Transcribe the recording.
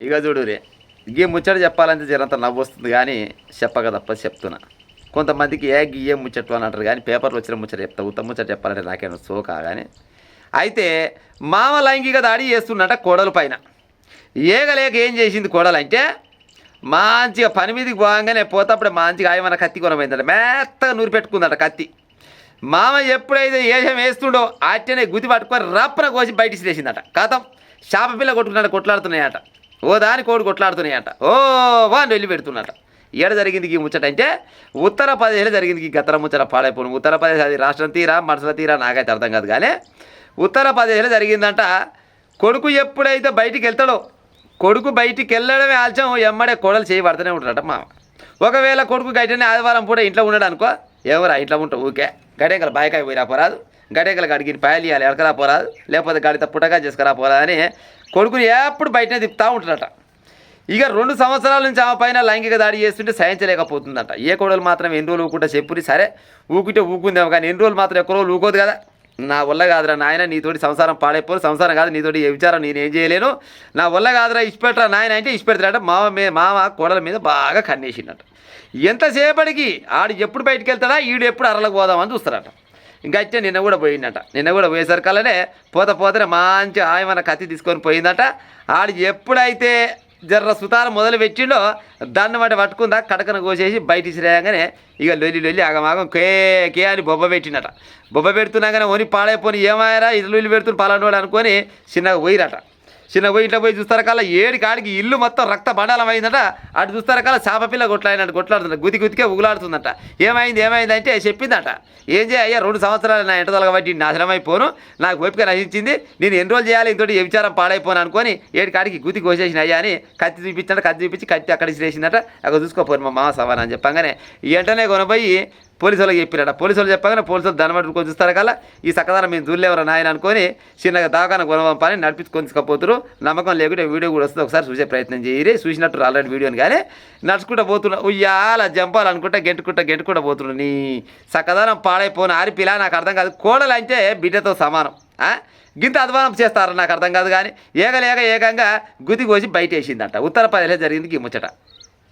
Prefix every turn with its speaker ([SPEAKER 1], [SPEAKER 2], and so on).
[SPEAKER 1] ఇక చూడురే గీ ముచ్చట చెప్పాలంటే జరంత నవ్వు వస్తుంది కానీ చెప్పక తప్ప చెప్తున్నా. కొంతమందికి గియ్యే ముచ్చట్లు అని అంటారు కానీ పేపర్లో వచ్చిన ముచ్చట చెప్తా. ఉత్తమ ముచ్చట చెప్పాలంటే నాకేమో సోకా కానీ. అయితే మామ లైంగిక దాడి చేస్తున్నట కోడలు పైన. ఏగలేక ఏం చేసింది కోడలు అంటే మంచిగా పని మీదకి పోగానే పోతప్పుడే మంచిగా ఆయమన్న కత్తి కొనమైందట. మెత్తగా నూరి పెట్టుకుందట కత్తి. మామ ఎప్పుడైతే ఏషం వేస్తుండో అట్టనే గుది పట్టుకొని రప్పన కోసి బయట సిరేసిందట. కథం చేప పిల్ల కొట్టుకున్నాడు కొట్లాడుతున్నాయట. ఓ దాని కోడి కొట్లాడుతున్నాయట. ఓ వాడిని వెళ్ళి పెడుతున్నట. ఏడ జరిగింది ఈ ముచ్చట అంటే ఉత్తరప్రదేశ్లో జరిగింది. ఈ గతర ముచ్చట పాడైపోను. ఉత్తరప్రదేశ్ అది రాష్ట్రం తీరా మనసుల తీరా నాకైతే అర్థం కాదు కానీ ఉత్తరప్రదేశ్లో జరిగిందంట. కొడుకు ఎప్పుడైతే బయటికి వెళ్తాడో కొడుకు బయటికి వెళ్ళడమే ఆల్చం ఎమ్మడే కోడలు చేయబడుతూనే ఉంటాడట మామ. ఒకవేళ కొడుకు గడినే ఆదివారం పూట ఇంట్లో ఉన్నాడు అనుకో, ఎవరా ఇంట్లో ఉంటావు ఊకే గడేకల బాయకాయ పోయిరా పోరాదు, గడేకల గడికి పాయలు ఇవ్వాలి ఎడకరా పోరాదు, లేకపోతే గడిత పుట్టగా చేసుకురా పోరాదు అని కొడుకుని ఎప్పుడు బయటనే తిప్పుతూ ఉంటాడట. ఇక 2 సంవత్సరాల నుంచి ఆమె పైన లైంగిక దాడి చేస్తుంటే సహించలేకపోతుందంట. ఏ కోడలు మాత్రం ఎన్ని రోజులు ఊకుంటా చెప్పుని సరే ఊకుంటే ఊకుందేమో కానీ ఎన్ని రోజులు మాత్రం ఎక్కువ రోజులు ఊకోదు కదా. నా వల్ల కాదురా నాయన నీతోటి సంసారం పాడైపోను, సంసారం కాదు నీతోటి ఏ విచారం నేనేం చేయలేను, నా వల్ల కాదురా ఇచ్చిపెట్టరా నాయన అంటే ఇచ్చిపెడతాడట. మామ కోడల మీద బాగా కన్నేసిండట. ఎంతసేపటికి ఆడు ఎప్పుడు బయటికి వెళ్తాడా ఈడు ఎప్పుడు అరలకు పోదామని చూస్తారట. ఇంకా అయితే నిన్న కూడా పోయిందట. నిన్న కూడా పోయేసరికల్లానే పోతేనే మంచి ఆయమన్న కత్తి తీసుకొని పోయిందట. ఆడు ఎప్పుడైతే జర్ర సుతారం మొదలు పెట్టిండో దాన్ని వాటి పట్టుకుందా కడకన కోసేసి బయట ఇసిరేయగానే ఇక లొల్లి ఆగమాగం కే అని బొబ్బ పెట్టినట. బొబ్బ పెడుతున్నాగానే ఓని పాడైపోని ఏమాయరా ఇల్లు పెడుతున్న పాలనోడు అనుకొని చిన్నగా పోయిరట. చిన్న పోయి ఇంట్లో పోయి చూస్తార కల్లా ఏడి కాడికి ఇల్లు మొత్తం రక్త బండాలం అయిందట. అటు చూస్తార కల్లా చేప పిల్ల కొట్లాడుతుందట. గుతికే ఉగులాడుతుందట. ఏమైంది అంటే చెప్పిందట. ఏం చేయ 2 సంవత్సరాలు నా ఎంట తొలగబట్టి నాశనం అయిపోను, నాకు ఓపిక నశించింది, నేను ఎన్ని రోజులు చేయాలి ఇంతటి ఏ విచారం పాడైపోను అనుకొని ఏడి కాడికి గుతి కోసేసిన అయ్యా అని కత్తి చూపించాడు. కత్తి చూపించి కత్తి అక్కడ చేసిందట. అక్కడ చూసుకోపోరు మా మామ సవాన్ అని చెప్పగానే వెంటనే కొనపోయి పోలీసు వాళ్ళకి చెప్పినట. పోలీసు వాళ్ళు చెప్పగానే పోలీసు వాళ్ళు దాన్ని పట్టుకొని చూస్తారు కల్లా ఈ సక్కదానం మేము చూడలేవరా నాయన అనుకొని చిన్నగా దాకాన కొనవంపని నడిపించుకొని తీసుకపోతున్నారు. నమ్మకం లేకుంటే వీడియో కూడా వస్తుంది, ఒకసారి చూసే ప్రయత్నం చేయరు. చూసినట్టు ఆల్రెడీ వీడియోని కానీ నడుచుకుంటూ పోతున్నా ఉయ్యాల జంపాలనుకుంటా గెంటుకుంటా పోతున్నాడు. నీ సక్కదానం పాడైపోను ఆరిపిలా నాకు అర్థం కాదు. కోడలు అంటే బిడ్డతో సమానం. గింత అధ్వానం చేస్తారని నాకు అర్థం కాదు కానీ ఏకంగా గుది కోసి బయట వేసిందంట. ఉత్తరప్రదేశ్లో జరిగింది ఈ ముచ్చట.